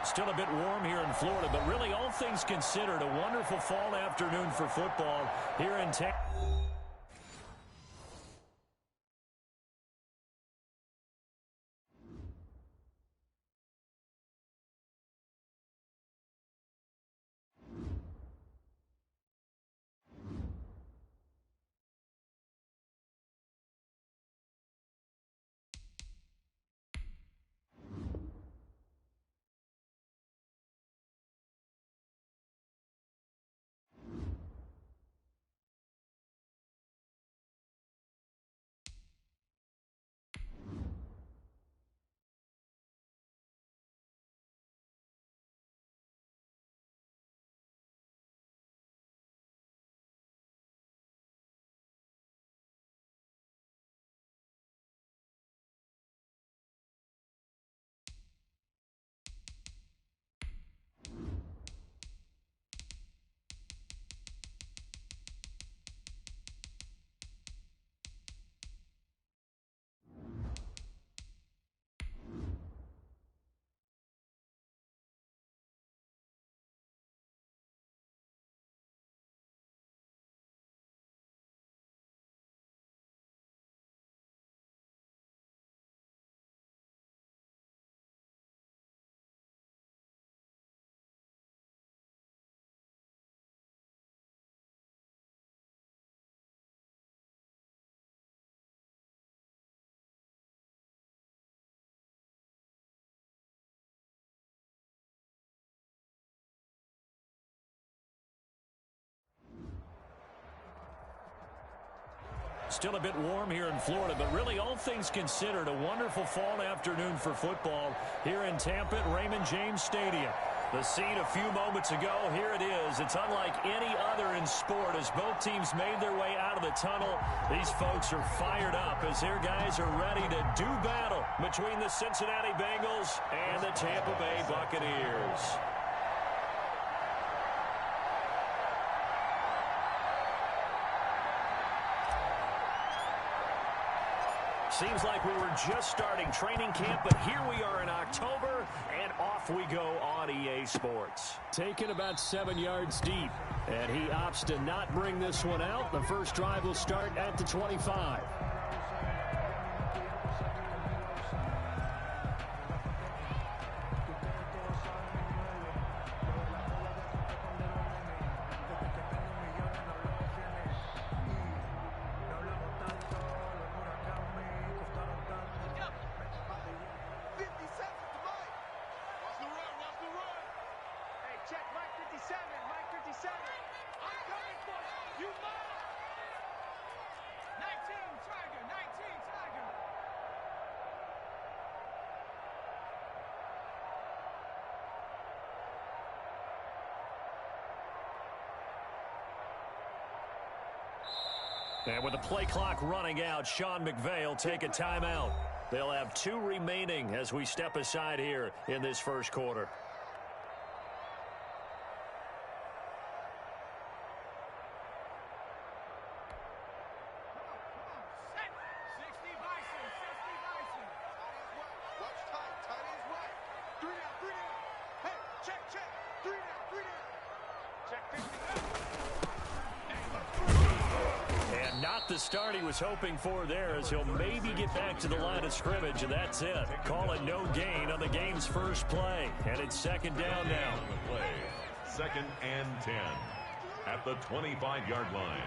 Still a bit warm here in Florida, but really all things considered, a wonderful fall afternoon for football here in Tampa. Still a bit warm here in Florida, but really all things considered, a wonderful fall afternoon for football here in Tampa at Raymond James Stadium. The scene a few moments ago, here it is. It's unlike any other in sport as both teams made their way out of the tunnel. These folks are fired up as their guys are ready to do battle between the Cincinnati Bengals and the Tampa Bay Buccaneers. Seems like we were just starting training camp, but here we are in October, and off we go on EA Sports. Taken about 7 yards deep, and he opts to not bring this one out. The first drive will start at the 25. And with the play clock running out, Sean McVay will take a timeout. They'll have 2 remaining as we step aside here in this first quarter. Start he was hoping for there as he'll maybe get back to the line of scrimmage, and that's it. Call it no gain on the game's first play, and it's second down now. Second and 10 at the 25-yard line.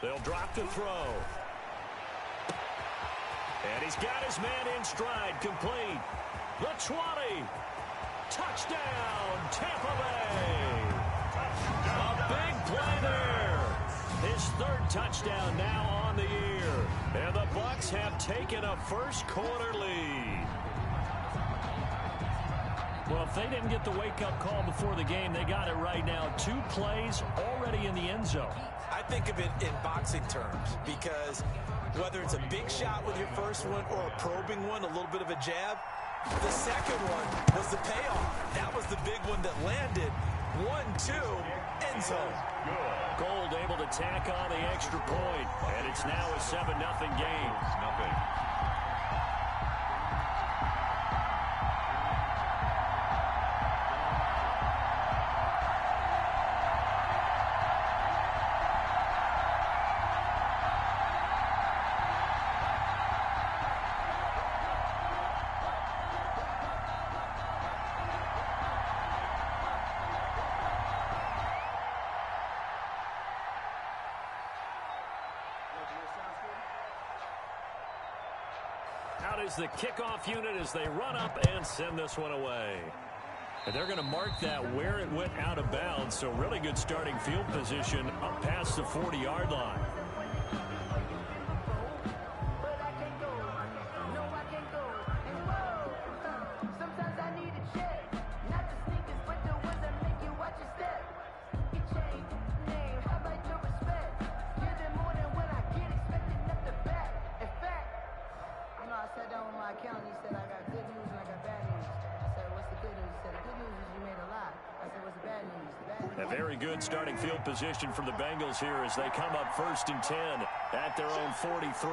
They'll drop to throw. And he's got his man in stride, complete. The 20. Touchdown, Tampa Bay. A big play there. His 3rd touchdown now on the year. And the Bucs have taken a first quarter lead. Well, if they didn't get the wake-up call before the game, they got it right now. 2 plays already in the end zone. I think of it in boxing terms because whether it's a big shot with your first one or a probing one, a little bit of a jab, The second one was the payoff. That was the big one that landed. 1-2, end zone. Gold able to tack on the extra point, and it's now a 7-0 game. Out is the kickoff unit as they run up and send this one away. And they're going to mark that where it went out of bounds, so really good starting field position up past the 40-yard line. A very good starting field position for the Bengals here as they come up 1st and 10 at their own 43.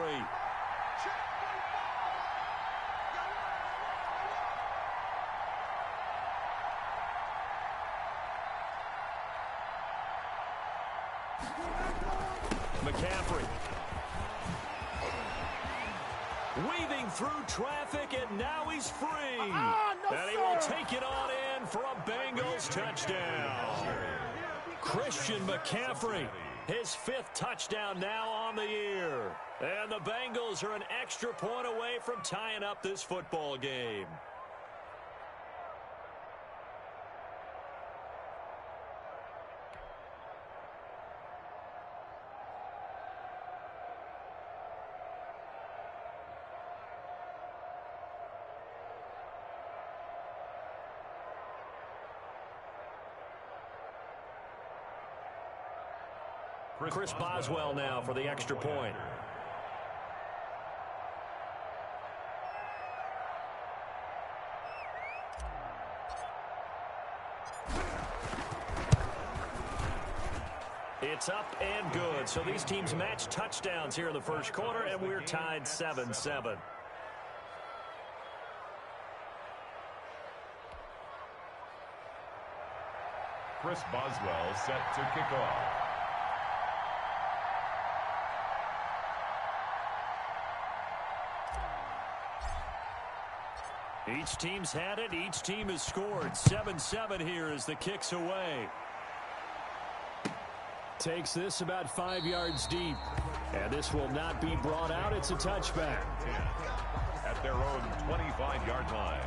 McCaffrey. Weaving through traffic, and now he's free. And he will take it on in for a Bengals touchdown. Christian McCaffrey, his 5th touchdown now on the year. And the Bengals are an extra point away from tying up this football game. Chris Boswell now for the extra point. It's up and good. So these teams match touchdowns here in the first quarter, and we're tied 7-7. Chris Boswell set to kick off. Each team's had it. Each team has scored. 7-7 here as the kick's away. Takes this about 5 yards deep. And this will not be brought out. It's a touchback. At their own 25-yard line.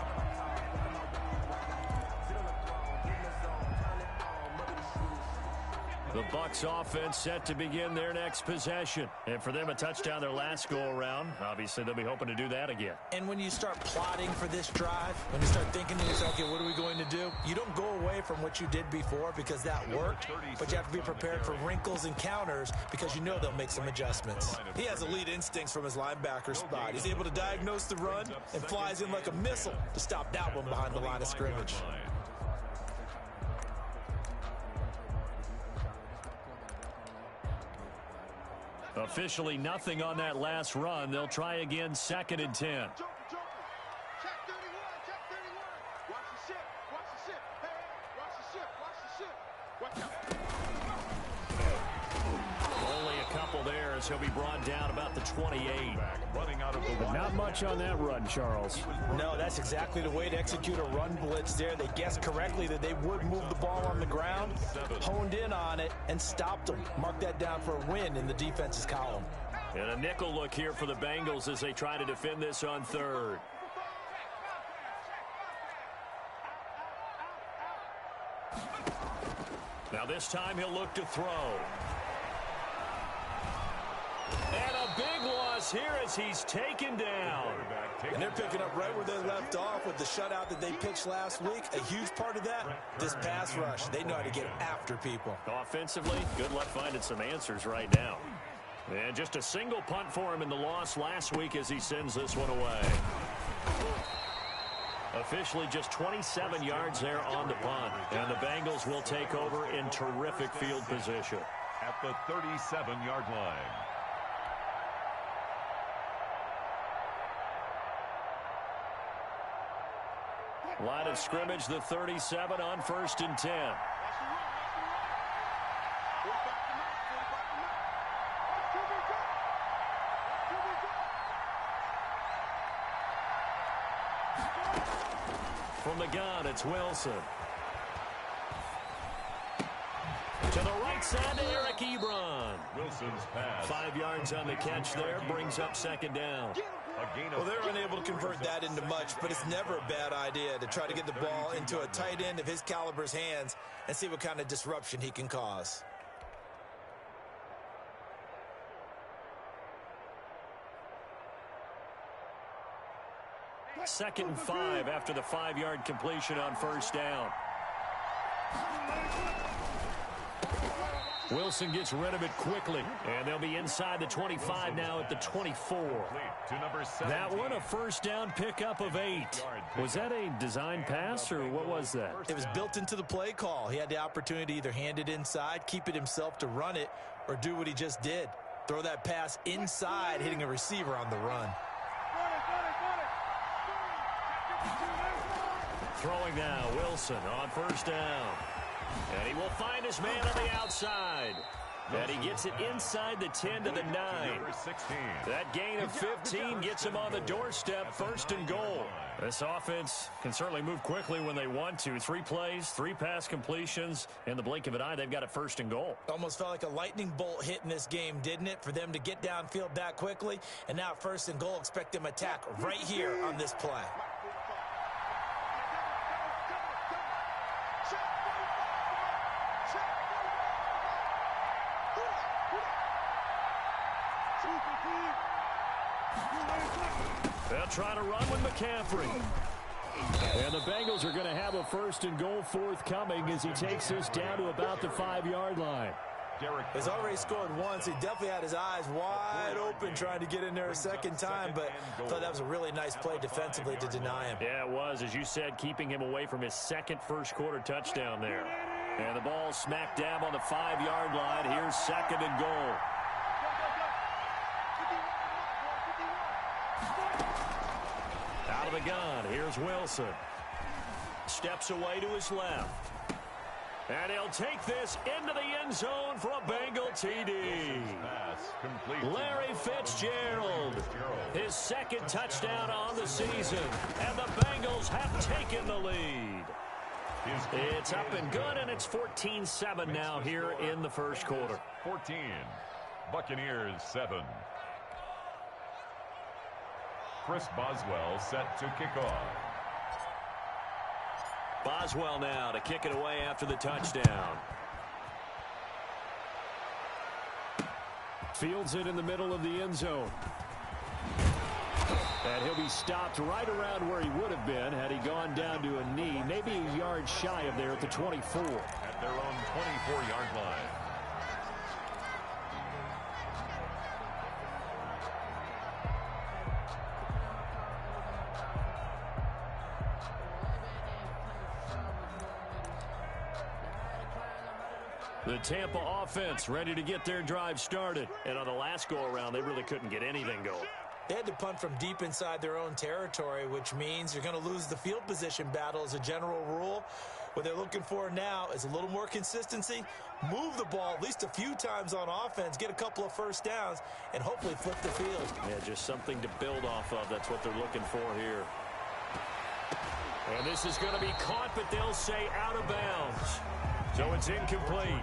The Bucs offense set to begin their next possession. And for them, a touchdown their last go-around. Obviously, they'll be hoping to do that again. And when you start plotting for this drive, when you start thinking to yourself, okay, what are we going to do? You don't go away from what you did before because that worked, but you have to be prepared for wrinkles and counters because you know they'll make some adjustments. He has elite instincts from his linebacker spot. He's able to diagnose the run and flies in like a missile to stop that one behind the line of scrimmage. Officially nothing on that last run. They'll try again 2nd and 10. Check 31, check 31. Watch the ship, watch the ship. Hey, watch the ship, watch the ship. Watch out. Only a couple there as he'll be brought down about the 28. Running out of the But not much on that run, Charles. No, that's exactly the way to execute a run blitz there. They guessed correctly that they would move the ball on the ground, honed in on it, and stopped them. Mark that down for a win in the defense's column. And a nickel look here for the Bengals as they try to defend this on 3rd. Now this time he'll look to throw. And a big loss here as he's taken down. And they're picking up right where they left off with the shutout that they pitched last week. A huge part of that, this pass rush. They know how to get after people. Offensively, good luck finding some answers right now. And just a single punt for him in the loss last week as he sends this one away. Officially just 27 yards there on the punt. And the Bengals will take over in terrific field position. At the 37-yard line. Line of scrimmage, the 37 on 1st and 10. From the gun, it's Wilson. To the right side to Eric Ebron. Wilson's pass. 5 yards on the catch there, brings up 2nd down. Well, they're unable to convert that into much, but it's never a bad idea to try to get the ball into a tight end of his caliber's hands and see what kind of disruption he can cause. Second and 5 after the 5-yard completion on 1st down. Wilson gets rid of it quickly, and they'll be inside the 25 now at the 24. That one, a 1st down pickup of 8. Was that a design pass, or what was that? It was built into the play call. He had the opportunity to either hand it inside, keep it himself to run it, or do what he just did. Throw that pass inside, hitting a receiver on the run. Throwing now, Wilson on 1st down. And he will find his man on the outside. And he gets it inside the 10 to the 9. That gain of 15 gets him on the doorstep, 1st and goal. This offense can certainly move quickly when they want to. 3 plays, 3 pass completions. In the blink of an eye, they've got it 1st and goal. Almost felt like a lightning bolt hit in this game, didn't it? For them to get downfield that quickly. And now 1st and goal, expect them to attack right here on this play. They'll try to run with McCaffrey. And the Bengals are going to have a 1st and goal forthcoming as he takes this down to about the 5-yard line. He's already scored once. He definitely had his eyes wide open trying to get in there a second time, but I thought that was a really nice play defensively to deny him. Yeah, it was, as you said, keeping him away from his second first-quarter touchdown there. And the ball smack dab on the 5-yard line. Here's 2nd and goal. Out of the gun, here's Wilson. Steps away to his left. And he'll take this into the end zone for a Bengal TD. Larry Fitzgerald, his 2nd touchdown on the season. And the Bengals have taken the lead. It's up and good, and it's 14-7 now here in the 1st quarter. 14, Buccaneers 7. Chris Boswell set to kick off. Boswell now to kick it away after the touchdown. Fields it in the middle of the end zone. And he'll be stopped right around where he would have been had he gone down to a knee, maybe a yard shy of there at the 24. At their own 24-yard line. The Tampa offense ready to get their drive started. And on the last go-around, they really couldn't get anything going. They had to punt from deep inside their own territory, which means you're going to lose the field position battle as a general rule. What they're looking for now is a little more consistency, move the ball at least a few times on offense, get a couple of 1st downs, and hopefully flip the field. Yeah, just something to build off of. That's what they're looking for here. And this is going to be caught, but they'll say out of bounds. So it's incomplete.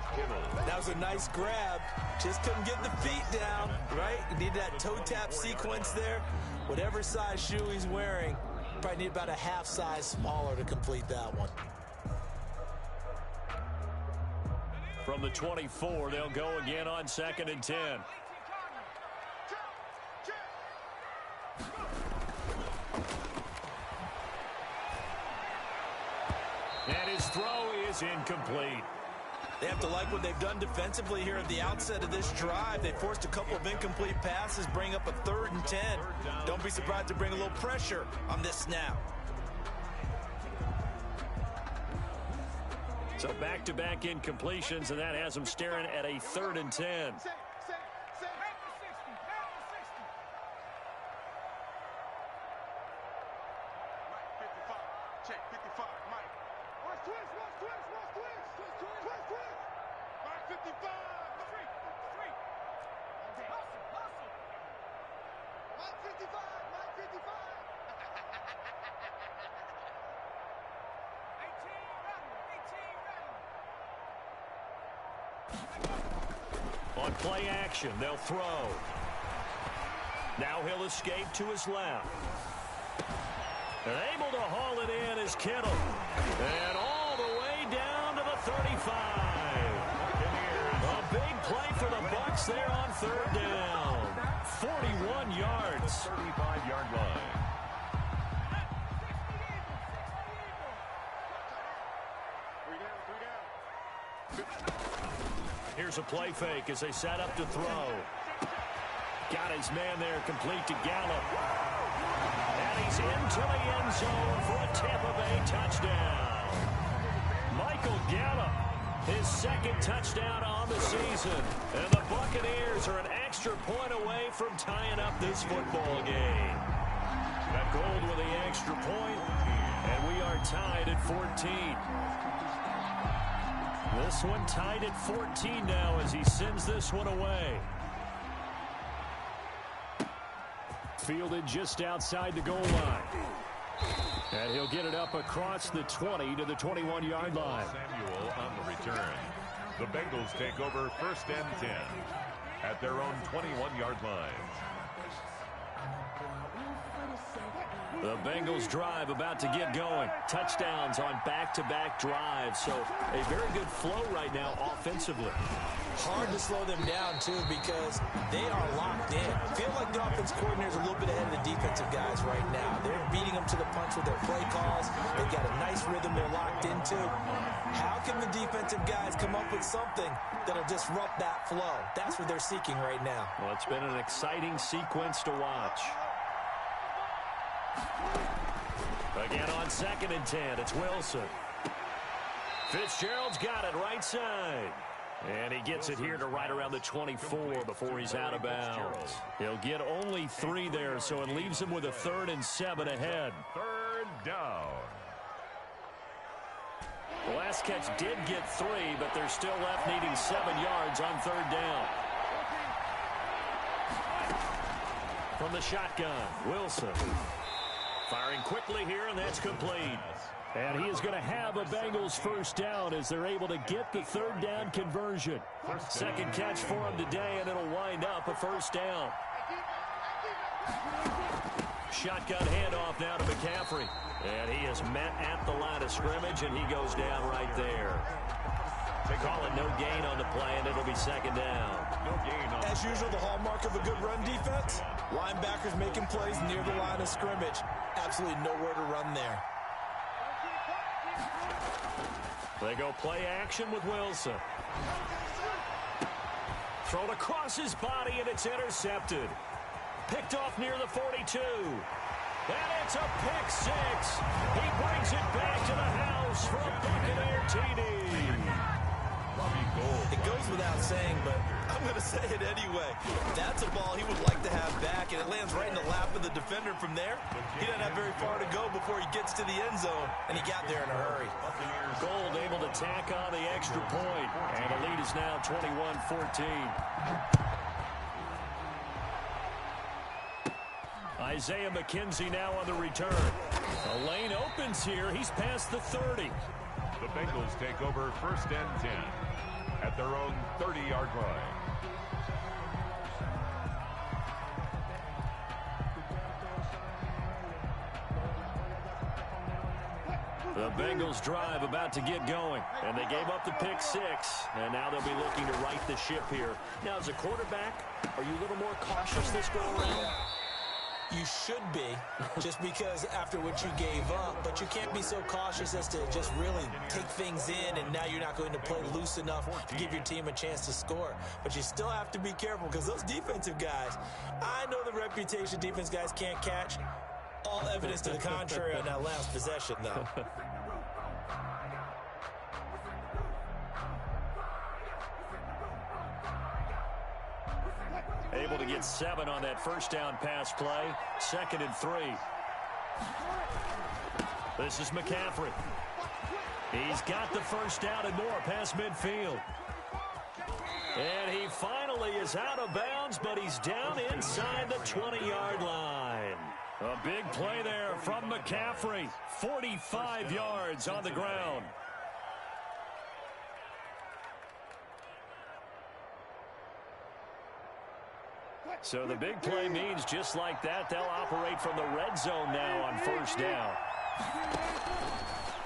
That was a nice grab. Just couldn't get the feet down, right? You need that toe tap sequence there. Whatever size shoe he's wearing, probably need about a half size smaller to complete that one. From the 24, they'll go again on 2nd and 10. And his throw is incomplete. They have to like what they've done defensively here at the outset of this drive. They forced a couple of incomplete passes, bring up a 3rd and 10. Don't be surprised to bring a little pressure on this snap. So back-to-back incompletions, and that has them staring at a 3rd and 10. Check 55, Mike. Watch twist. Mike 55. Three. Hustle. Mike 55. 18 ready. On play action, they'll throw. Now he'll escape to his left. And able to haul it in is Kittle. And all the way down to the 35. A big play for the Bucs there on 3rd down. 41 yards. 35-yard line. Three down. Here's a play fake as they set up to throw. Got his man there, complete to Gallup. And he's into the end zone for a Tampa Bay touchdown. Michael Gallup, his 2nd touchdown on the season. And the Buccaneers are an extra point away from tying up this football game. Got Gold with the extra point, and we are tied at 14. This one tied at 14 now as he sends this one away. Fielded just outside the goal line. And he'll get it up across the 20 to the 21-yard line. Samuel on the return. The Bengals take over 1st and 10 at their own 21-yard line. The Bengals drive about to get going. Touchdowns on back-to-back drives. So a very good flow right now offensively. Hard to slow them down, too, because they are locked in. Feel like the offense coordinator is a little bit ahead of the defensive guys right now. They're beating them to the punch with their play calls. They've got a nice rhythm they're locked into. How can the defensive guys come up with something that'll disrupt that flow? That's what they're seeking right now. Well, it's been an exciting sequence to watch. Again on 2nd and 10, it's Wilson. Fitzgerald's got it right side. And he gets it here to right around the 24 before he's out of bounds. He'll get only 3 there, so it leaves him with a 3rd and 7 ahead. 3rd down. The last catch did get 3, but they're still left needing 7 yards on 3rd down. From the shotgun, Wilson. Firing quickly here, and that's complete. And he is going to have a Bengals 1st down as they're able to get the 3rd down conversion. 2nd catch for him today, and it'll wind up a 1st down. Shotgun handoff now to McCaffrey. And he is met at the line of scrimmage, and he goes down right there. They call it no gain on the play, and it'll be 2nd down. No gain on. As usual, the hallmark of a good run defense, linebackers making plays near the line of scrimmage. Absolutely nowhere to run there. They go play action with Wilson. Thrown across his body, and it's intercepted. Picked off near the 42. And it's a pick 6. He brings it back to the house for a Buccaneer TD. It goes without saying, but I'm going to say it anyway. That's a ball he would like to have back, and it lands right in the lap of the defender from there. He doesn't have very far to go before he gets to the end zone, and he got there in a hurry. Gold able to tack on the extra point, and the lead is now 21-14. Isaiah McKenzie now on the return. The lane opens here. He's past the 30. The Bengals take over 1st and 10 at their own 30-yard line. The Bengals drive about to get going, and they gave up the pick 6, and now they'll be looking to right the ship here. Now, as a quarterback, are you a little more cautious this go around? You should be, just because after what you gave up, but you can't be so cautious as to just really take things in, and now you're not going to play loose enough to give your team a chance to score. But you still have to be careful, because those defensive guys, I know the reputation defense guys can't catch. All evidence to the contrary on that last possession, though. Able to get 7 on that first down pass play. 2nd and 3. This is McCaffrey. He's got the first down and more past midfield. And he finally is out of bounds, but he's down inside the 20-yard line. A big play there from McCaffrey. 45 yards on the ground. So the big play means just like that, they'll operate from the red zone now on first down.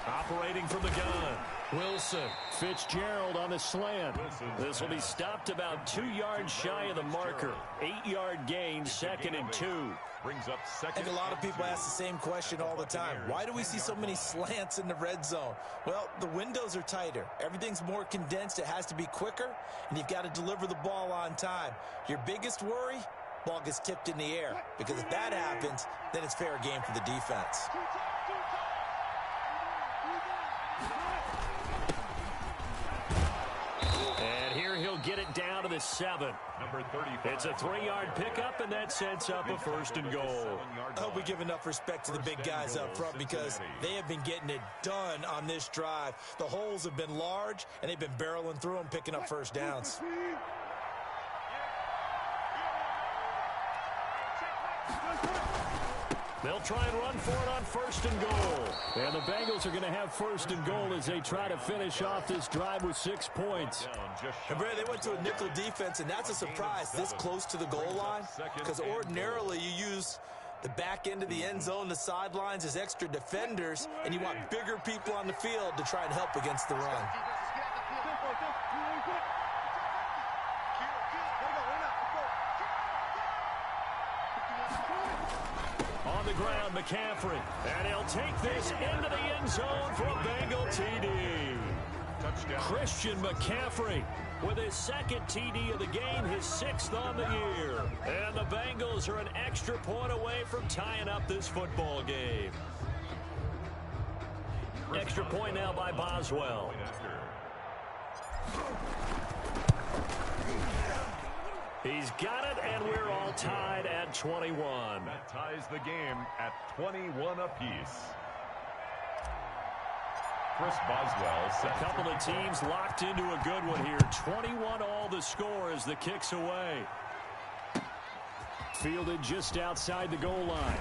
Operating from the gun. Wilson. Fitzgerald on the slant. This will be stopped about 2 yards shy of the marker. 8-yard gain, 2nd and 2. Brings up second. And a lot of people ask the same question all the time. Why do we see so many slants in the red zone? Well, the windows are tighter. Everything's more condensed. It has to be quicker, and you've got to deliver the ball on time. Your biggest worry? Ball gets tipped in the air. Because if that happens, then it's fair game for the defense. And here he'll get it down to the 7. Number 35. It's a 3-yard pickup, and that sets up a 1st and goal. I hope we give enough respect to the big guys up front because they have been getting it done on this drive. The holes have been large, and they've been barreling through them, picking up first downs. They'll try and run for it on 1st and goal. And the Bengals are going to have 1st and goal as they try to finish off this drive with 6 points. And Brad, they went to a nickel defense, and that's a surprise this close to the goal line because ordinarily you use the back end of the end zone, the sidelines as extra defenders, and you want bigger people on the field to try and help against the run. On the ground, McCaffrey. And he'll take this into the end zone for a Bengal TD. Touchdown. Christian McCaffrey with his 2nd TD of the game, his 6th on the year. And the Bengals are an extra point away from tying up this football game. Extra point now by Boswell. He's got it, and we're all tied at 21. That ties the game at 21 apiece. Chris Boswell. A couple of teams locked into a good one here. 21 all the score as the kick's away. Fielded just outside the goal line.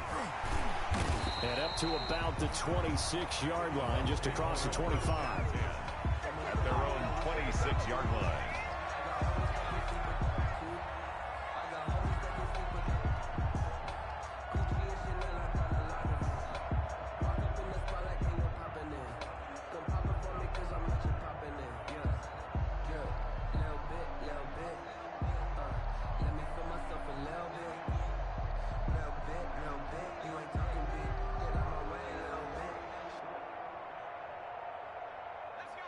And up to about the 26-yard line, just across the 25. At their own 26-yard line.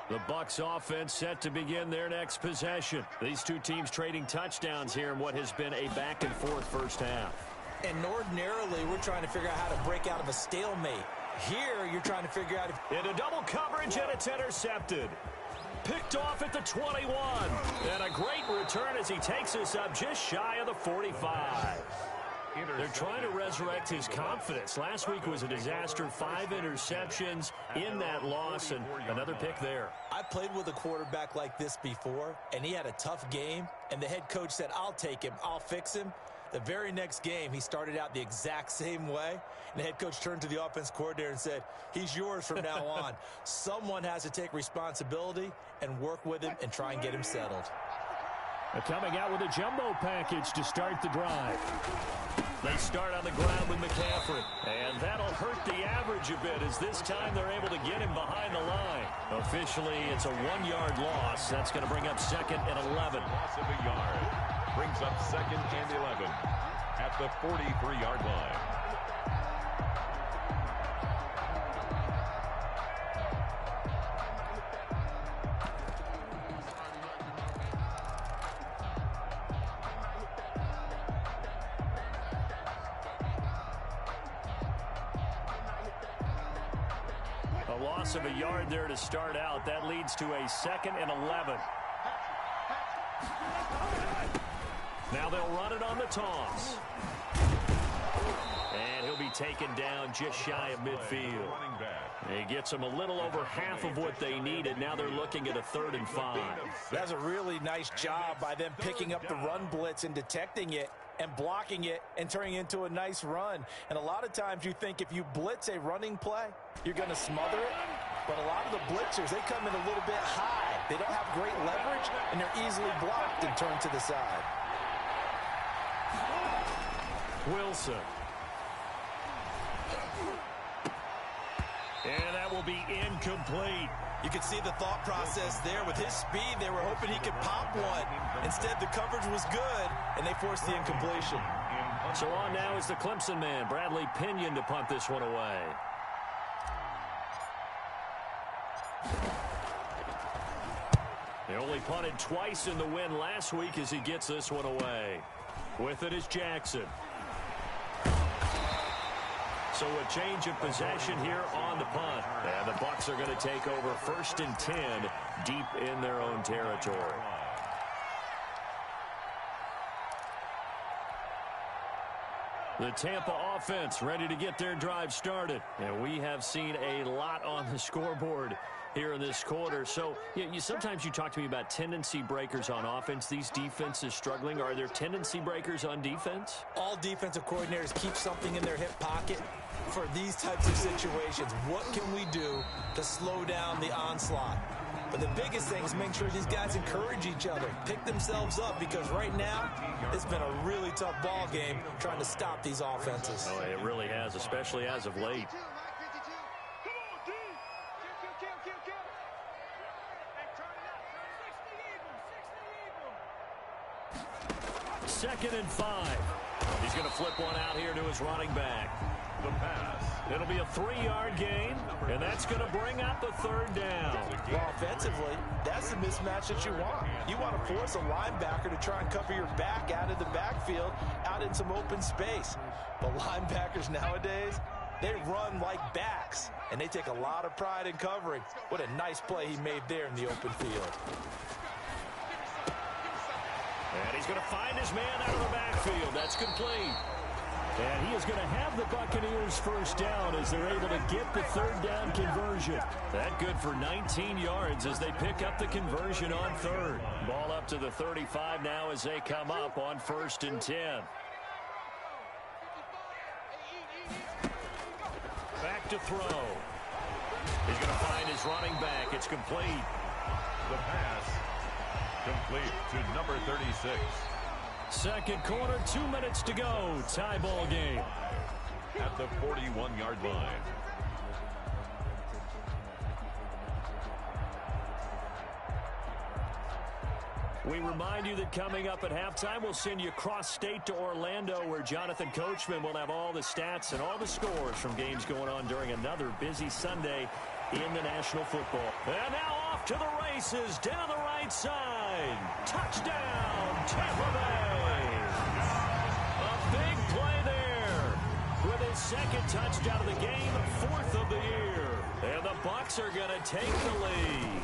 The Bucs offense set to begin their next possession. These two teams trading touchdowns here in what has been a back-and-forth first half. And ordinarily, we're trying to figure out how to break out of a stalemate. Here, you're trying to figure out if... Into double coverage, and it's intercepted. Picked off at the 21. And a great return as he takes us up just shy of the 45. They're trying to resurrect his confidence. Last week was a disaster. 5 interceptions in that loss, and another pick there. I played with a quarterback like this before, and he had a tough game, and the head coach said, I'll take him, I'll fix him. The very next game, he started out the exact same way, and the head coach turned to the offense coordinator and said, he's yours from now on. Someone has to take responsibility and work with him and try and get him settled. They're coming out with a jumbo package to start the drive. They start on the ground with McCaffrey. And that'll hurt the average a bit as this time they're able to get him behind the line. Officially, it's a 1-yard loss. That's going to bring up 2nd and 11. Loss of a yard. Brings up 2nd and 11 at the 43-yard line. A loss of a yard there to start out. That leads to a 2nd and 11. Now they'll run it on the toss. And he'll be taken down just shy of midfield. He gets them a little over half of what they needed. Now they're looking at a 3rd and 5. That's a really nice job by them picking up the run blitz and detecting it and blocking it and turning it into a nice run. And a lot of times you think if you blitz a running play, you're going to smother it. But a lot of the blitzers, they come in a little bit high. They don't have great leverage, and they're easily blocked and turned to the side. Wilson. And that will be incomplete. You can see the thought process there. With his speed, they were hoping he could pop one. Instead, the coverage was good, and they forced the incompletion. So on now is the Clemson man, Bradley Pinion, to punt this one away. They only punted twice in the win last week as he gets this one away. With it is Jackson. So a change of possession here on the punt. And the Bucs are going to take over 1st and 10 deep in their own territory. The Tampa offense ready to get their drive started. And we have seen a lot on the scoreboard here in this quarter. So sometimes you talk to me about tendency breakers on offense. These defenses struggling. Are there tendency breakers on defense? All defensive coordinators keep something in their hip pocket for these types of situations. What can we do to slow down the onslaught? But the biggest thing is make sure these guys encourage each other, pick themselves up, because right now it's been a really tough ball game trying to stop these offenses. Oh, it really has, especially as of late. 2nd and 5. He's going to flip one out here to his running back. The pass. It'll be a 3-yard gain, and that's going to bring up a 3rd down. Well, offensively, that's the mismatch that you want. You want to force a linebacker to try and cover your back out of the backfield, out in some open space. But linebackers nowadays, they run like backs, and they take a lot of pride in covering. What a nice play he made there in the open field. And he's going to find his man out of the backfield. That's complete. And he is going to have the Buccaneers 1st down as they're able to get the 3rd down conversion. That good for 19 yards as they pick up the conversion on 3rd. Ball up to the 35 now as they come up on 1st and 10. Back to throw. He's going to find his running back. It's complete. The pass. Complete to number 36. Second quarter, 2 minutes to go. Tie ball game. At the 41-yard line. We remind you that coming up at halftime, we'll send you cross-state to Orlando, where Jonathan Coachman will have all the stats and all the scores from games going on during another busy Sunday in the National Football. And now off to the races, down the right side. Touchdown, Tampa Bay. A big play there. With his 2nd touchdown of the game, 4th of the year. And the Bucs are going to take the lead.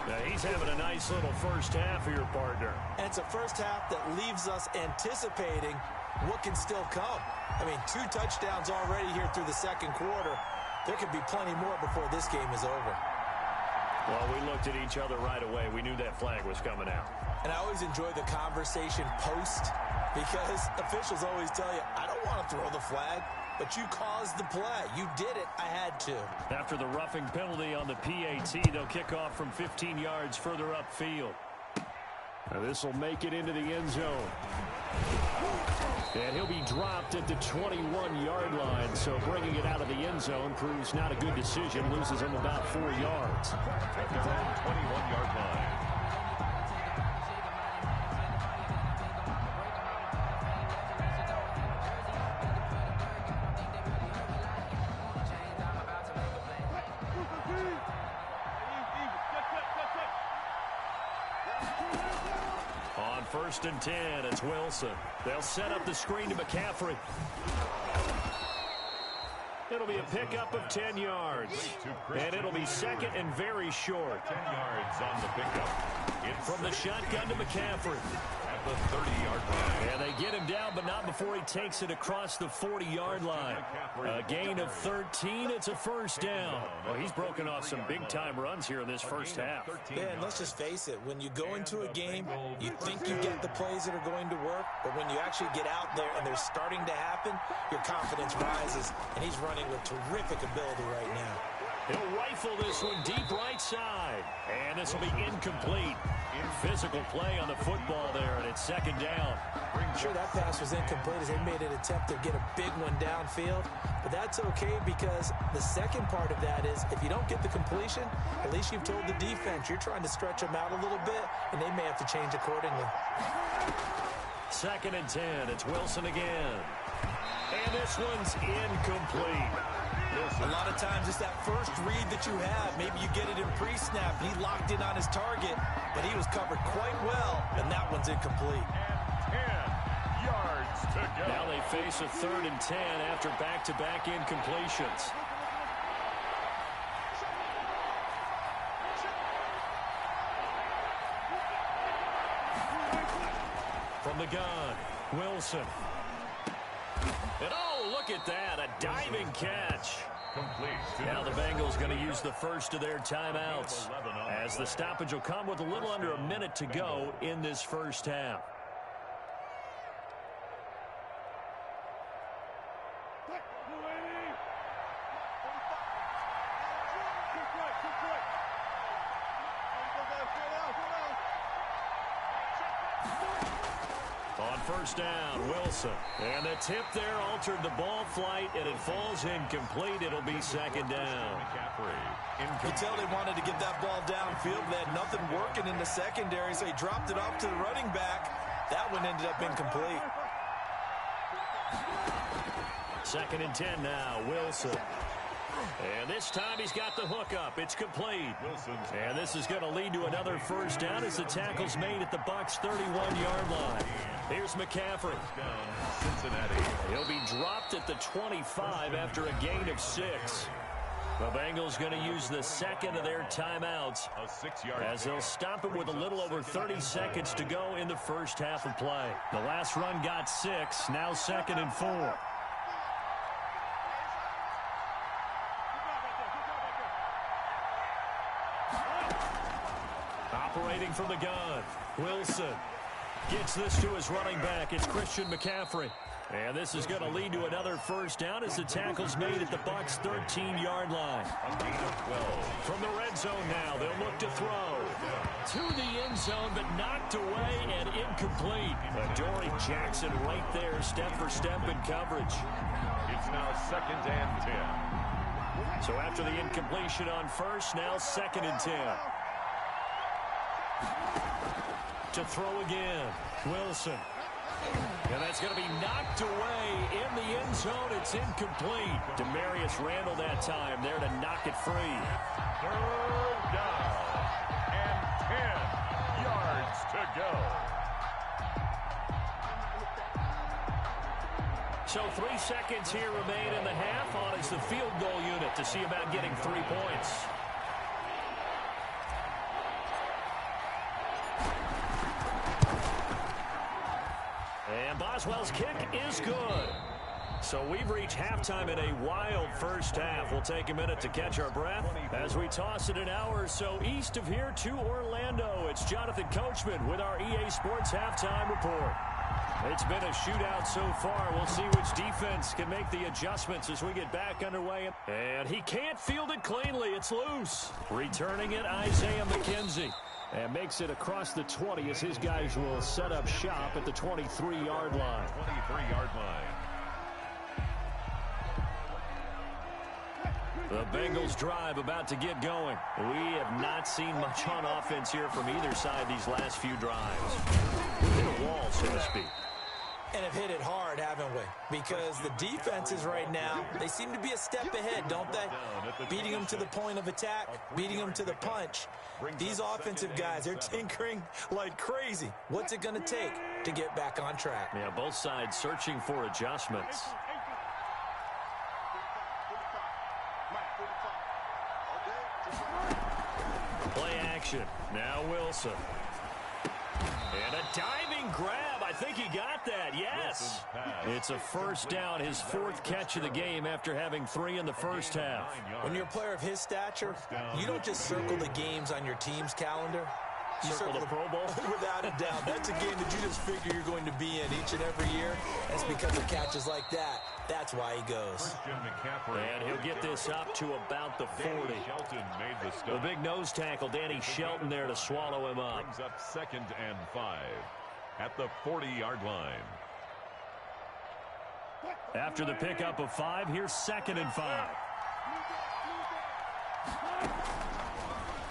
Now he's having a nice little first half here, partner. And it's a first half that leaves us anticipating what can still come. I mean, 2 touchdowns already here through the 2nd quarter. There could be plenty more before this game is over. Well, we looked at each other right away. We knew that flag was coming out. And I always enjoy the conversation post, because officials always tell you, I don't want to throw the flag, but you caused the play. You did it. I had to. After the roughing penalty on the PAT, they'll kick off from 15 yards further upfield. Now this will make it into the end zone. And he'll be dropped at the 21-yard line, so bringing it out of the end zone proves not a good decision. Loses him about 4 yards. At their own 21-yard line. On 1st and 10, it's Wilson. They'll set up the screen to McCaffrey. It'll be a pickup of 10 yards. And it'll be 2nd and very short. 10 yards on the pickup. From the shotgun to McCaffrey. at the 30-yard line. And they get him down, but not before he takes it across the 40-yard line. A gain of 13. It's a first down. Well, he's broken off some big-time runs here in this first half. Yeah, and let's just face it. When you go into a game, you think you get the plays that are going to work, but when you actually get out there and they're starting to happen, your confidence rises, and he's running with terrific ability right now. He'll rifle this one deep right side. And this will be incomplete. Physical play on the football there, and it's second down. I'm sure that pass was incomplete as they made an attempt to get a big one downfield. But that's okay because the second part of that is if you don't get the completion, at least you've told the defense you're trying to stretch them out a little bit, and they may have to change accordingly. Second and 10. It's Wilson again. And this one's incomplete. A lot of times it's that first read that you have. Maybe you get it in pre-snap. He locked in on his target, but he was covered quite well, and that one's incomplete. And 10 yards to go. Now they face a 3rd and 10 after back-to-back incompletions. From the gun, Wilson. And oh, look at that, a diving catch. Complete. Now the Bengals going to use the first of their timeouts, as the stoppage will come with a little under a minute to go in this first half. On first down, Wilson. And the tip there altered the ball flight, and it falls incomplete. It'll be second down. You tell they wanted to get that ball downfield. They had nothing working in the secondary, so he dropped it off to the running back. That one ended up incomplete. Second and 10 now, Wilson. And this time he's got the hook up. It's complete. And this is going to lead to another first down as the tackle's made at the Bucs' 31-yard line. Here's McCaffrey. Cincinnati. He'll be dropped at the 25 after a gain of 6. The Bengals going to use the second of their timeouts A 6-yard as they'll stop it with a little over 30 seconds to go in the first half of play. The last run got 6, now second and 4. Operating from the gun, Wilson gets this to his running back. It's Christian McCaffrey. And this is going to lead to another first down as the tackle's made at the Bucs' 13-yard line. From the red zone now, they'll look to throw. To the end zone, but knocked away and incomplete. Adoree Jackson right there, step for step in coverage. It's now second and 10. So after the incompletion on first, now second and 10. To throw again, Wilson. And that's going to be knocked away in the end zone. It's incomplete. Demarius Randall that time there to knock it free. 3rd down and 10 yards to go. So 3 seconds here remain in the half. On is the field goal unit to see about getting 3 points. And Boswell's kick is good. So we've reached halftime in a wild first half. We'll take a minute to catch our breath as we toss it an hour or so east of here to Orlando. It's Jonathan Coachman with our EA Sports Halftime Report. It's been a shootout so far. We'll see which defense can make the adjustments as we get back underway. And he can't field it cleanly. It's loose. Returning it, Isaiah McKenzie. And makes it across the 20 as his guys will set up shop at the 23-yard line. 23-yard line. The Bengals drive about to get going. We have not seen much on offense here from either side these last few drives. We've hit a wall, so to speak. And have hit it hard, haven't we? Because the defenses right now, they seem to be a step ahead, don't they? Beating them to the point of attack, beating them to the punch. These offensive guys, they're tinkering like crazy. What's it going to take to get back on track? Yeah, both sides searching for adjustments. Play action. Now Wilson. And a diving grab. I think he got that. Yes. It's a first down, his 4th catch of the game after having 3 in the first half. When you're a player of his stature, you don't just circle the games on your team's calendar. You circle the Pro Bowl? Without a doubt. That's a game that you just figure you're going to be in each and every year. That's because of catches like that. That's why he goes. And he'll get this up to about the 40. The big nose tackle, Danny Shelton, there to swallow him up. Brings up 2nd and 5 at the 40-yard line. After the pickup of 5, here's 2nd and 5.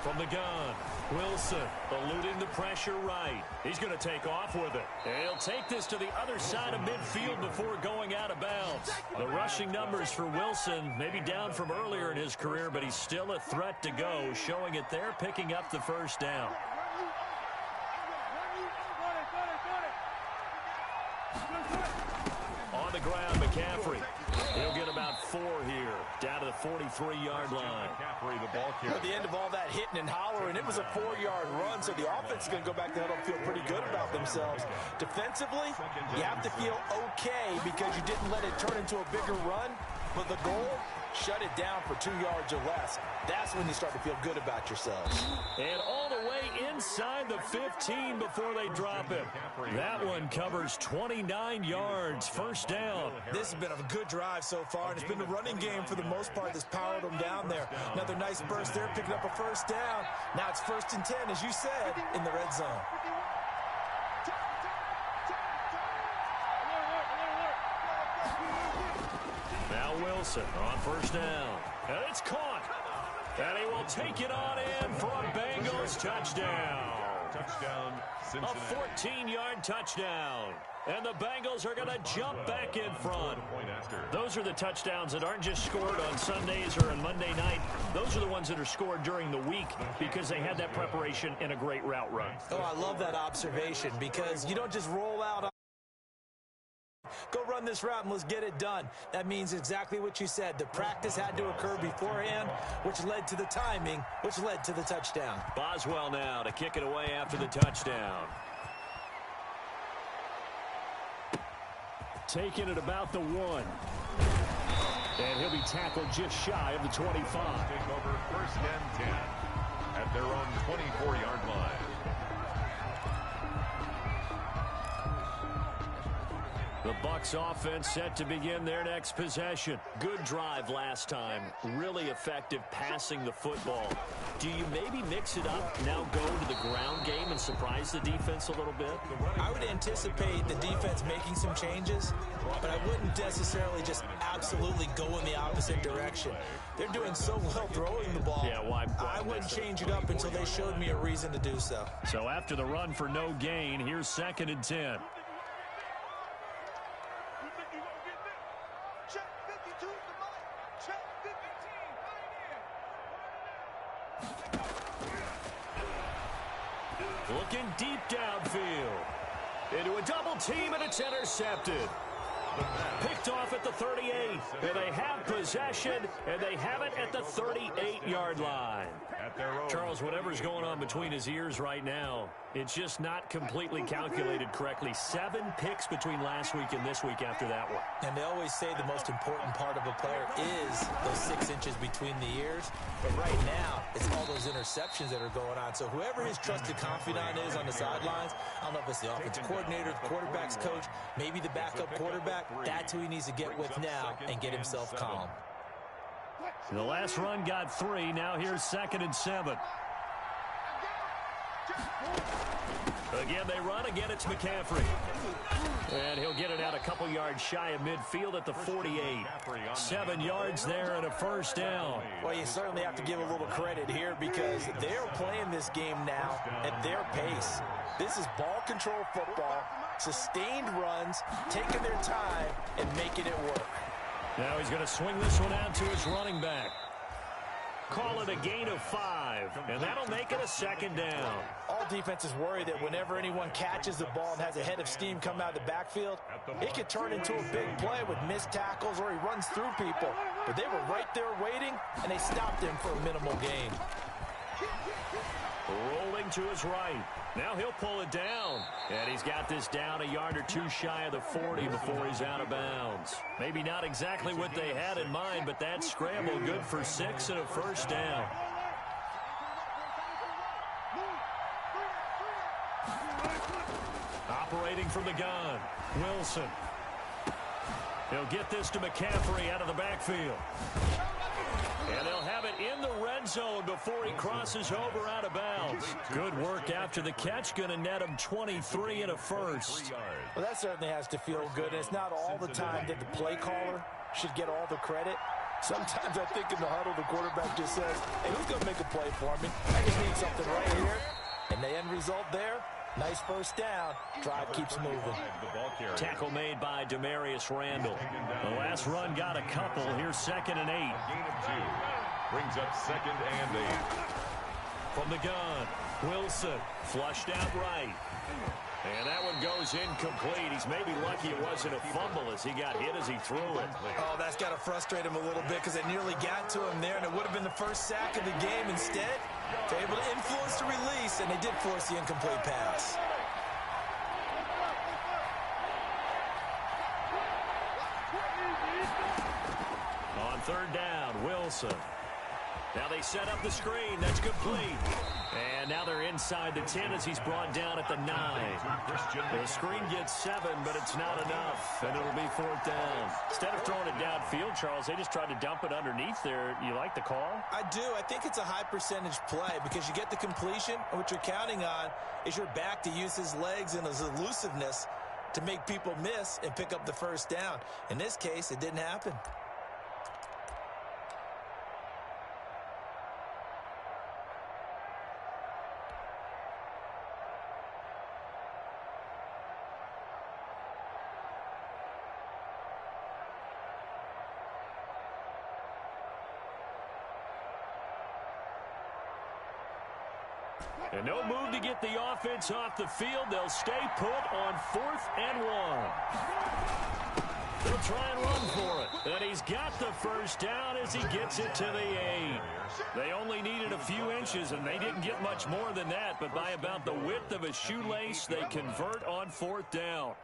From the gun, Wilson eluding the pressure right. He's going to take off with it. And he'll take this to the other side of midfield before going out of bounds. The rushing numbers for Wilson maybe down from earlier in his career, but he's still a threat to go, showing it there, picking up the first down. On the ground, McCaffrey. He'll get about 4 here, down to the 43-yard line. At the end of all that hitting and hollering, it was a 4-yard run, so the offense is going to go back to huddle and feel pretty good about themselves. Defensively, you have to feel okay because you didn't let it turn into a bigger run, but the goal, shut it down for 2 yards or less. That's when you start to feel good about yourselves. And all the way inside the 15 before they drop it. That one covers 29 yards, first down. This has been a good drive so far, and it's been the running game for the most part that's powered them down there. Another nice burst there, picking up a first down. Now it's 1st and 10, as you said, in the red zone. Now Wilson on first down. And it's caught. And he will take it on in for a Bengals touchdown. Touchdown, Cincinnati. A 14-yard touchdown. And the Bengals are going to jump back in front. Those are the touchdowns that aren't just scored on Sundays or on Monday night. Those are the ones that are scored during the week because they had that preparation and a great route run. Oh, I love that observation because you don't just roll out on go run this route and let's get it done. That means exactly what you said. The practice had to occur beforehand, which led to the timing, which led to the touchdown. Boswell now to kick it away after the touchdown. Taking it about the 1. And he'll be tackled just shy of the 25. Take over 1st and 10 at their own 24-yard line. The Bucs offense set to begin their next possession. Good drive last time. Really effective passing the football. Do you maybe mix it up, now go to the ground game and surprise the defense a little bit? I would anticipate the defense making some changes, but I wouldn't necessarily just absolutely go in the opposite direction. They're doing so well throwing the ball. Yeah, why I wouldn't change it up until they showed me a reason to do so. So after the run for no gain, here's 2nd and 10. Looking deep downfield. Into a double team, and it's intercepted. Picked off at the 38. And they have possession, and they have it at the 38-yard line. Charles, whatever's going on between his ears right now, it's just not completely calculated correctly. 7 picks between last week and this week after that one. And they always say the most important part of a player is those 6 inches between the ears. But right now, it's all those interceptions that are going on. So whoever his trusted confidant is on the sidelines, I don't know if it's the offensive coordinator, the quarterback's coach, maybe the backup quarterback, that's who he needs to get with now and get himself calm. The last run got 3. Now here's 2nd and 7. Again, they run. Again, it's McCaffrey. And he'll get it out a couple yards shy of midfield at the 48. 7 yards there and a first down. Well, you certainly have to give a little credit here because they're playing this game now at their pace. This is ball control football, sustained runs, taking their time, and making it work. Now he's going to swing this one out to his running back. Call it a gain of 5, and that'll make it a 2nd down. All defenses worry that whenever anyone catches the ball and has a head of steam come out of the backfield, it could turn into a big play with missed tackles or he runs through people. But they were right there waiting, and they stopped him for a minimal gain. Rolling to his right. Now he'll pull it down. And he's got this down a yard or two shy of the 40 before he's out of bounds. Maybe not exactly what they had in mind, but that scramble good for 6 and a first down. Operating from the gun, Wilson. He'll get this to McCaffrey out of the backfield. And they'll have it in the red zone before he crosses over out of bounds. Good work after the catch. Going to net him 23 and a first. Well, that certainly has to feel good. And it's not all the time that the play caller should get all the credit. Sometimes I think in the huddle, the quarterback just says, hey, who's going to make a play for me? I just need something right here. And the end result there, nice first down. Drive keeps moving. Tackle made by Demarius Randall. The last run got a couple. Here's 2nd and 8. Gain of 2. Brings up 2nd and 8. From the gun, Wilson flushed out right. And that one goes incomplete. He's maybe lucky it wasn't a fumble as he got hit as he threw it. Oh, that's got to frustrate him a little bit because it nearly got to him there, and it would have been the first sack of the game. Instead, they're able to influence the release, and they did force the incomplete pass. On 3rd down, Wilson. Now they set up the screen. That's complete. And now they're inside the 10 as he's brought down at the 9. The screen gets 7, but it's not enough. And it'll be 4th down. Instead of throwing it downfield, Charles, they just tried to dump it underneath there. You like the call? I do. I think it's a high percentage play because you get the completion, and what you're counting on is your back to use his legs and his elusiveness to make people miss and pick up the first down. In this case, it didn't happen. And no move to get the offense off the field. They'll stay put on 4th and 1. They'll try and run for it. And he's got the first down as he gets it to the 8. They only needed a few inches, and they didn't get much more than that. But by about the width of a shoelace, they convert on 4th down.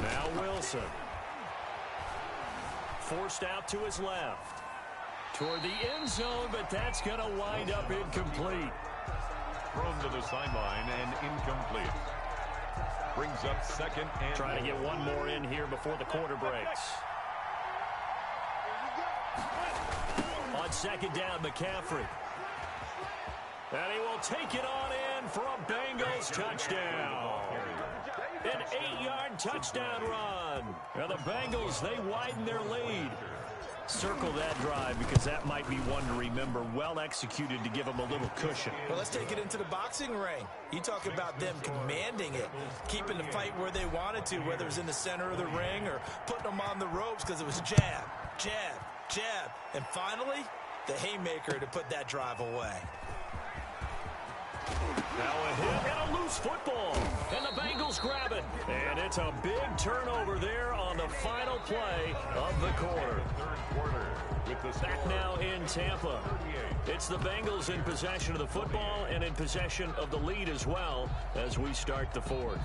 Now Wilson. Forced out to his left. Toward the end zone, but that's going to wind up incomplete. Thrown to the sideline and incomplete. Brings up 2nd and... Trying to get one more in here before the quarter breaks. On 2nd down, McCaffrey. And he will take it on in for a Bengals touchdown. An 8-yard touchdown run. And the Bengals, they widen their lead. Circle that drive because that might be one to remember. Well executed to give them a little cushion. Well, let's take it into the boxing ring. You talk about them commanding it, keeping the fight where they wanted to, whether it was in the center of the ring or putting them on the ropes because it was jab, jab, jab. And finally, the haymaker to put that drive away. Now a hit and a loose football. And the Bengals grab it. And it's a big turnover there on the final play of the quarter. Back now in Tampa. It's the Bengals in possession of the football and in possession of the lead as well as we start the 4th.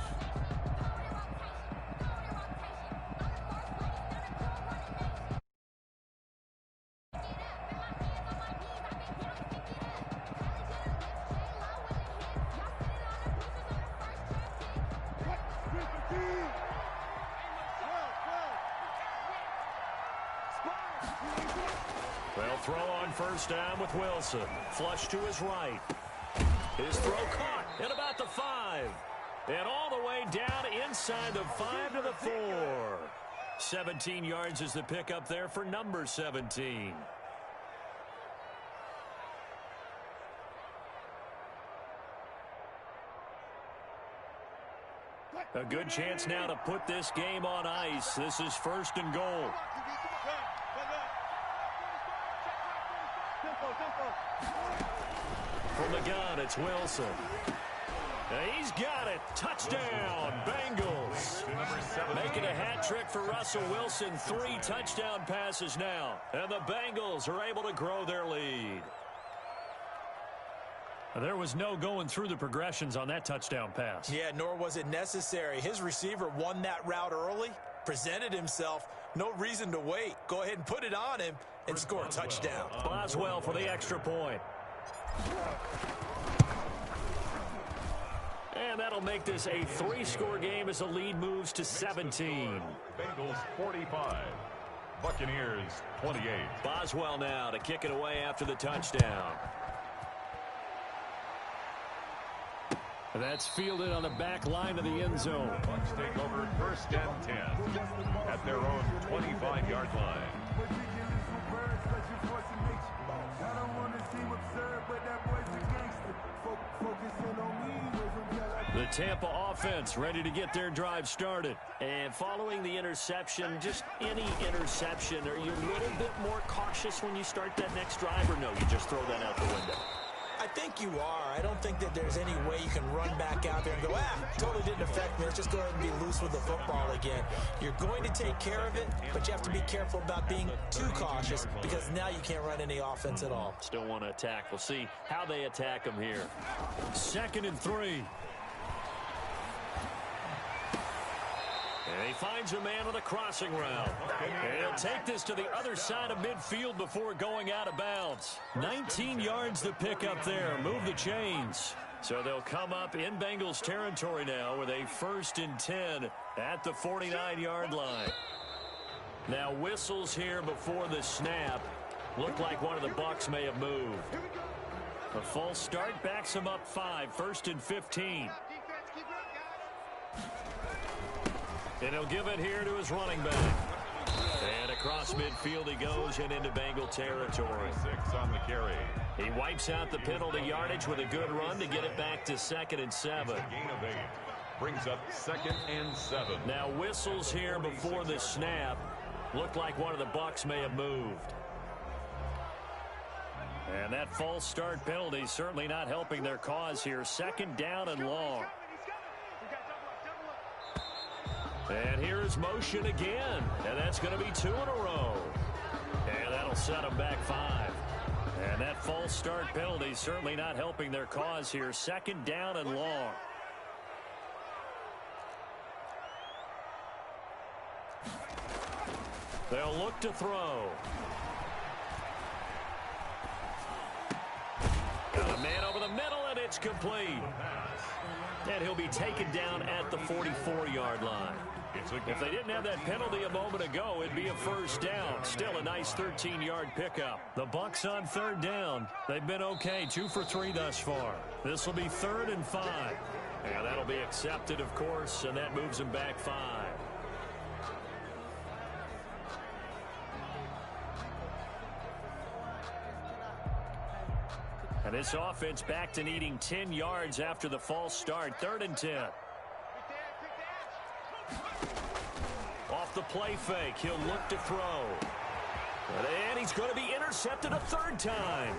They'll throw on 1st down with Wilson. Flush to his right. His throw caught at about the 5. And all the way down inside the 5 to the 4. 17 yards is the pickup there for number 17. A good chance now to put this game on ice. This is 1st and goal. From the gun, it's Wilson. He's got it. Touchdown, Bengals. Making a hat trick for Russell Wilson. 3 touchdown passes now. And the Bengals are able to grow their lead. There was no going through the progressions on that touchdown pass. Yeah, nor was it necessary. His receiver won that route early, presented himself. No reason to wait. Go ahead and put it on him and score a touchdown. Boswell for the extra point. And that'll make this a 3-score game as the lead moves to 17. Bengals 45. Buccaneers 28. Boswell now to kick it away after the touchdown. That's fielded on the back line of the end zone. Bucs take over 1st and 10 at their own 25-yard line. The Tampa offense ready to get their drive started. And following the interception, just any interception, are you a little bit more cautious when you start that next drive, or no, you just throw that out the window? I think you are. I don't think that there's any way you can run back out there and go, totally didn't affect me. Let's just go ahead and be loose with the football again. You're going to take care of it, but you have to be careful about being too cautious because now you can't run any offense at all. Still want to attack. We'll see how they attack them here. 2nd and 3. And he finds a man with a crossing route. And he'll take this to the other side of midfield before going out of bounds. 19 yards to pick up there. Move the chains. So they'll come up in Bengals territory now with a 1st and 10 at the 49-yard line. Now whistles here before the snap. Looked like one of the Bucs may have moved. A false start backs him up 5. 1st and 15. And he'll give it here to his running back. And across midfield he goes and into Bengal territory. 6 on the carry. He wipes out the penalty yardage with a good run to get it back to 2nd and 7. Gain of 8. Brings up 2nd and 7. Now whistles here before the snap. Looked like one of the Bucs may have moved. And that false start penalty certainly not helping their cause here. 2nd down and long. And here's motion again. And that's going to be 2 in a row. And that'll set them back 5. And that false start penalty certainly not helping their cause here. 2nd down and long. They'll look to throw. Got a man over the middle, and it's complete. And he'll be taken down at the 44-yard line. If they didn't have that penalty a moment ago, it'd be a 1st down. Still a nice 13-yard pickup. The Bucs on 3rd down. They've been okay, 2 for 3 thus far. This will be 3rd and 5. And that'll be accepted, of course, and that moves them back 5. And this offense back to needing 10 yards after the false start. 3rd and 10. Off the play fake, he'll look to throw. And he's going to be intercepted a 3rd time.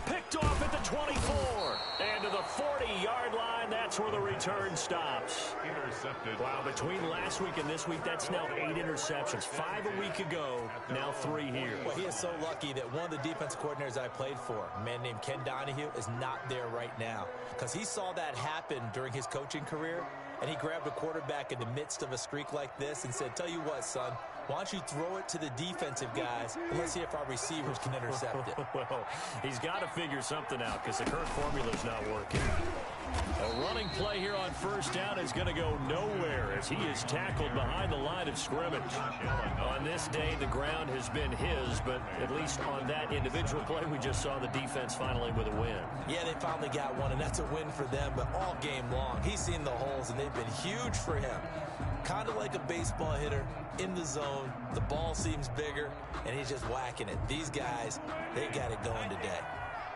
Picked off at the 24. And to the 40-yard line, that's where the return stops. Intercepted. Wow, between last week and this week, that's now 8 interceptions. 5 a week ago, now 3 here. Well, he is so lucky that one of the defense coordinators I played for, a man named Ken Donahue, is not there right now. Because he saw that happen during his coaching career, and he grabbed a quarterback in the midst of a streak like this and said, tell you what, son, why don't you throw it to the defensive guys, and let's see if our receivers can intercept it. Well, he's got to figure something out because the current formula's not working. A running play here on 1st down is going to go nowhere as he is tackled behind the line of scrimmage. On this day, the ground has been his, but at least on that individual play, we just saw the defense finally with a win. Yeah, they finally got one, and that's a win for them, but all game long, he's seen the holes, and they've been huge for him. Kind of like a baseball hitter in the zone. The ball seems bigger, and he's just whacking it. These guys, they got it going today.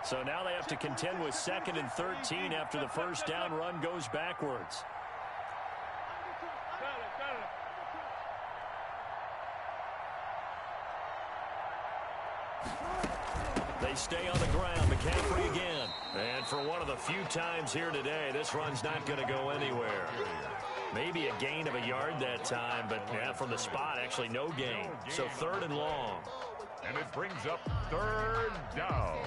So now they have to contend with 2nd and 13 after the 1st down run goes backwards. They stay on the ground. McCaffrey again. And for one of the few times here today, this run's not going to go anywhere. Maybe a gain of a yard that time, but yeah, from the spot, actually no gain. So 3rd and long. And it brings up 3rd down.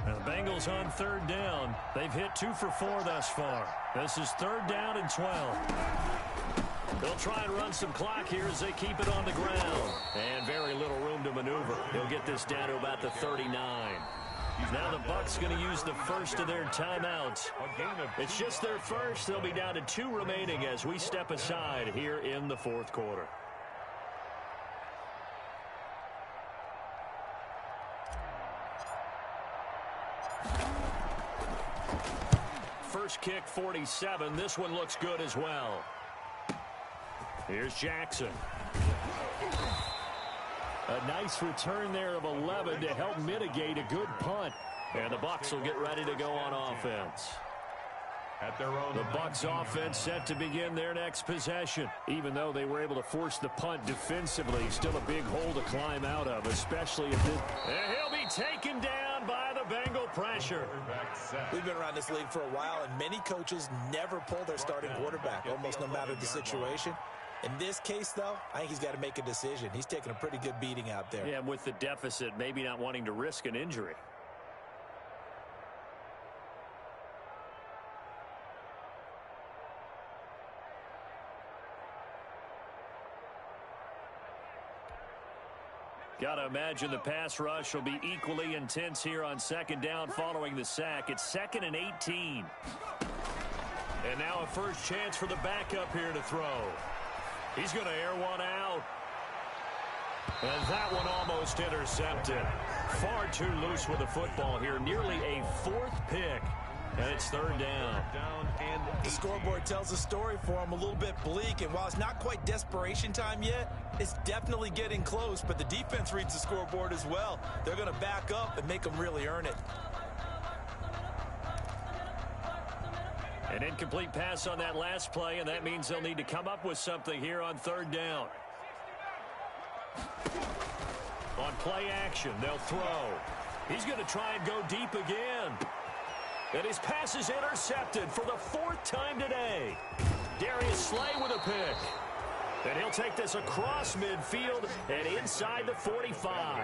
And the Bengals on 3rd down. They've hit 2 for 4 thus far. This is 3rd down and 12. They'll try and run some clock here as they keep it on the ground. And very little room to maneuver. They'll get this down to about the 39. Now the Bucs going to use the first of their timeouts. It's just their first. They'll be down to 2 remaining as we step aside here in the 4th quarter. First kick, 47. This one looks good as well. Here's Jackson. A nice return there of 11 to help mitigate a good punt. And the Bucs will get ready to go on offense. At their own the Bucs offense set to begin their next possession. Even though they were able to force the punt defensively, still a big hole to climb out of, especially if this. And he'll be taken down by the Bengal pressure. We've been around this league for a while, and many coaches never pull their starting quarterback, almost no matter the situation. In this case, though, I think he's got to make a decision. He's taking a pretty good beating out there. Yeah, with the deficit, maybe not wanting to risk an injury. Got to imagine the pass rush will be equally intense here on 2nd down following the sack. It's 2nd and 18. And now a first chance for the backup here to throw. He's going to air one out. And that one almost intercepted. Far too loose with the football here. Nearly a 4th pick. And it's 3rd down. The scoreboard tells a story for him, a little bit bleak. And while it's not quite desperation time yet, it's definitely getting close. But the defense reads the scoreboard as well. They're going to back up and make them really earn it. An incomplete pass on that last play, and that means they'll need to come up with something here on 3rd down. On play action, they'll throw. He's going to try and go deep again. And his pass is intercepted for the 4th time today. Darius Slay with a pick. And he'll take this across midfield and inside the 45.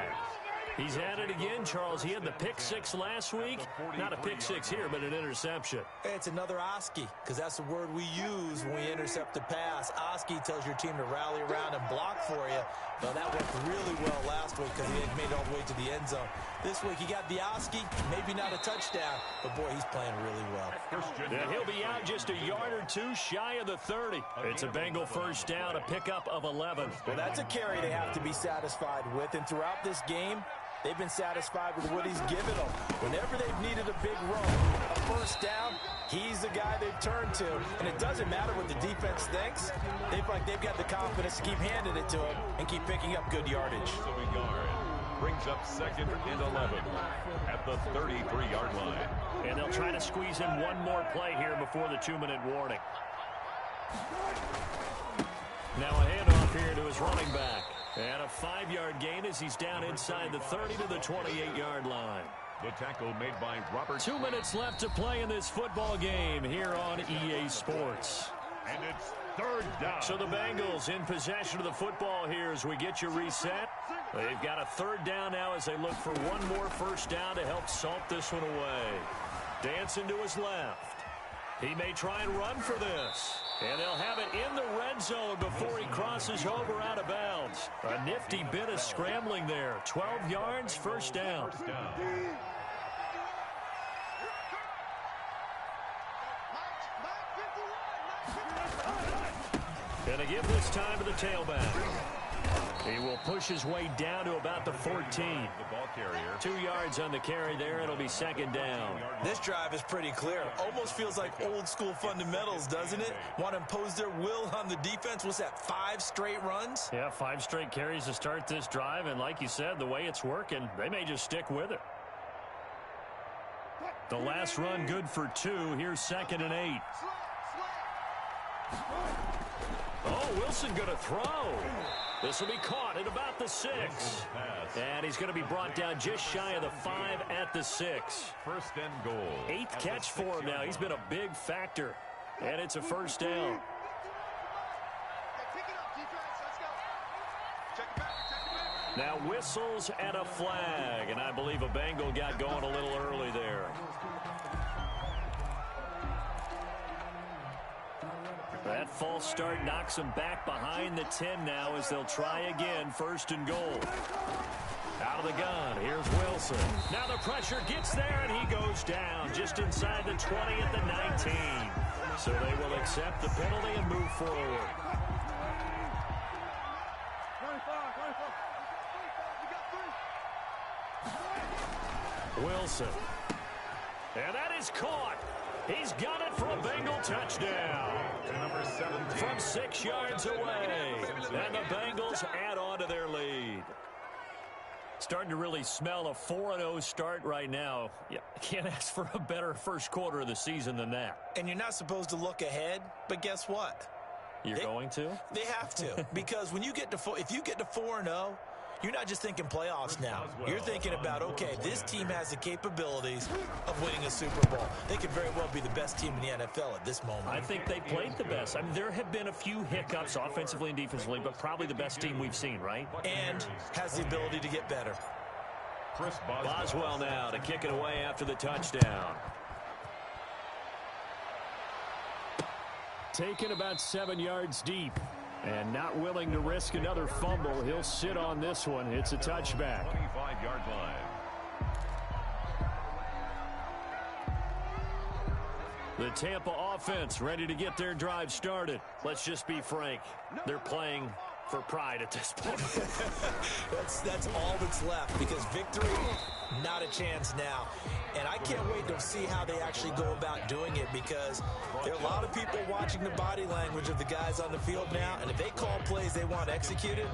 He's at it again, Charles. He had the pick 6 last week. Not a pick 6 here, but an interception. It's another Oski, because that's the word we use when we intercept a pass. Oski tells your team to rally around and block for you. Well, that worked really well last week because he had made it all the way to the end zone. This week, he got the Oski, maybe not a touchdown, but boy, he's playing really well. And he'll be out just a yard or 2 shy of the 30. It's a Bengal first down, a pickup of 11. Well, that's a carry they have to be satisfied with, and throughout this game, they've been satisfied with what he's given them. Whenever they've needed a big run, a first down, he's the guy they've turned to. And it doesn't matter what the defense thinks. They feel like they've got the confidence to keep handing it to him and keep picking up good yardage. Brings up 2nd and 11 at the 33-yard line. And they'll try to squeeze in one more play here before the 2-minute warning. Now a handoff here to his running back. And a 5-yard gain as he's down inside the 30 to the 28-yard line. The tackle made by Robert. 2 minutes left to play in this football game here on EA Sports. And it's 3rd down. So the Bengals in possession of the football here as we get you reset. They've got a 3rd down now as they look for one more first down to help salt this one away. Dancing to his left. He may try and run for this. And they'll have it in the red zone before he crosses over out of bounds. A nifty bit of scrambling there. 12 yards, first down. And a give this time to the tailback. He will push his way down to about the 14. The ball carrier. 2 yards on the carry there. It'll be 2nd down. This drive is pretty clear. Almost feels like old school fundamentals, doesn't it? Want to impose their will on the defense. What's that, 5 straight runs? Yeah, 5 straight carries to start this drive. And like you said, the way it's working, they may just stick with it. The last run good for 2. Here's 2nd and 8. Oh, Wilson going to throw. This will be caught at about the 6. And he's going to be brought down just shy of the 5 at the 6. 1st and goal. 8th catch for him now. He's been a big factor. And it's a 1st down. Now whistles and a flag. And I believe a Bengal got going a little early there. That false start knocks them back behind the 10 now as they'll try again. 1st and goal. Out of the gun. Here's Wilson. Now the pressure gets there, and he goes down just inside the 20 at the 19. So they will accept the penalty and move forward. Wilson. And that is caught. He's got it for a Bengal touchdown. Number 17. From 6 yards away. And the Bengals add on to their lead. Starting to really smell a 4-0 start right now. You can't ask for a better first quarter of the season than that. And you're not supposed to look ahead, but guess what? You're going to? They have to. Because when you get to if you get to 4-0, you're not just thinking playoffs now. You're thinking about, okay, this team has the capabilities of winning a Super Bowl. They could very well be the best team in the NFL at this moment. I think they played the best. I mean, there have been a few hiccups offensively and defensively, but probably the best team we've seen, right? And has the ability to get better. Boswell now to kick it away after the touchdown. Taken about 7 yards deep. And not willing to risk another fumble. He'll sit on this one. It's a touchback. 25-yard line. The Tampa offense ready to get their drive started. Let's just be frank. They're playing for pride at this point. That's all that's left, because victory, not a chance now. And I can't wait to see how they actually go about doing it, because there are a lot of people watching the body language of the guys on the field now, and if they call plays they want executed,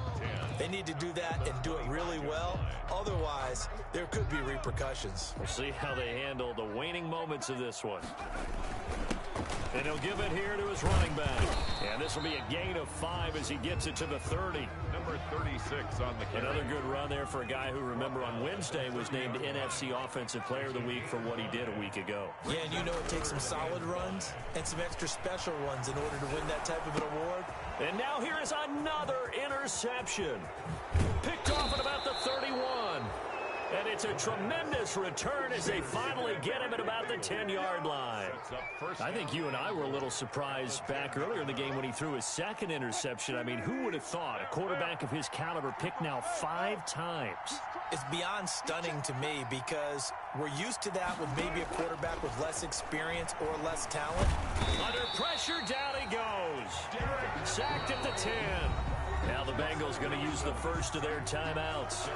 they need to do that and do it really well. Otherwise, there could be repercussions. We'll see how they handle the waning moments of this one. And he'll give it here to his running back. And this will be a gain of 5 as he gets it to the 30. Number 36 on the carry. Another good run there for a guy who, remember, on Wednesday was named NFC Offensive Player of the Week for what he did a week ago. Yeah, and you know it takes some solid runs and some extra special runs in order to win that type of an award. And now here is another interception. Picked off at about the 31. And it's a tremendous return as they finally get him at about the 10-yard line. I think you and I were a little surprised back earlier in the game when he threw his 2nd interception. I mean, who would have thought a quarterback of his caliber picked now 5 times? It's beyond stunning to me, because we're used to that with maybe a quarterback with less experience or less talent. Under pressure, down he goes. Sacked at the 10. Now the Bengals going to use the first of their timeouts.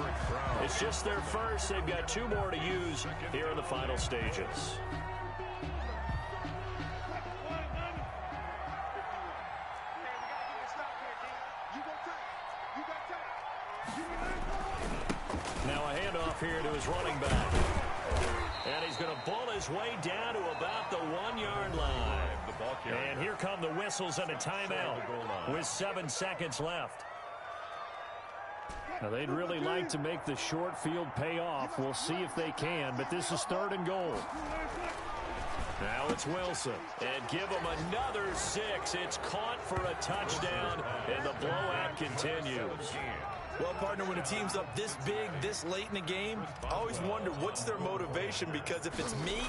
It's just their first. They've got 2 more to use here in the final stages. Now a handoff here to his running back. And he's going to bull his way down to about the 1-yard line. And here come the whistles and a timeout with 7 seconds left. Now they'd really like to make the short field pay off. We'll see if they can, but this is 3rd and goal. Now it's Wilson. And give him another 6. It's caught for a touchdown, and the blowout continues. Well, partner, when a team's up this big, this late in the game, I always wonder what's their motivation, because if it's me,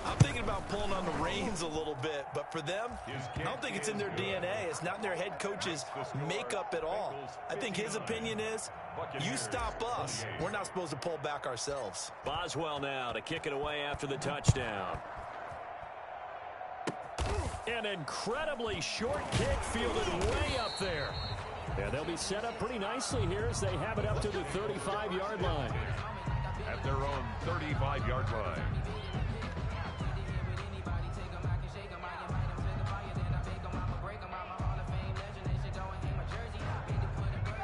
I'm thinking about pulling on the reins a little bit. But for them, I don't think it's in their DNA. It's not in their head coach's makeup at all. I think his opinion is, you stop us, we're not supposed to pull back ourselves. Boswell now to kick it away after the touchdown. An incredibly short kick fielded way up there. Yeah, they'll be set up pretty nicely here as they have it up to the 35-yard line. At their own 35-yard line.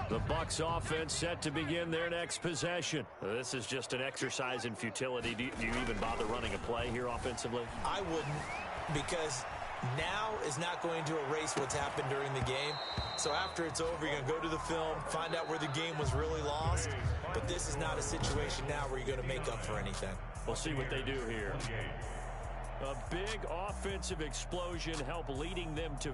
The The Bucs offense set to begin their next possession. This is just an exercise in futility. Do you even bother running a play here offensively? I wouldn't, because now is not going to erase what's happened during the game. So after it's over, you're going to go to the film, find out where the game was really lost. But this is not a situation now where you're going to make up for anything. We'll see what they do here. A big offensive explosion helped leading them to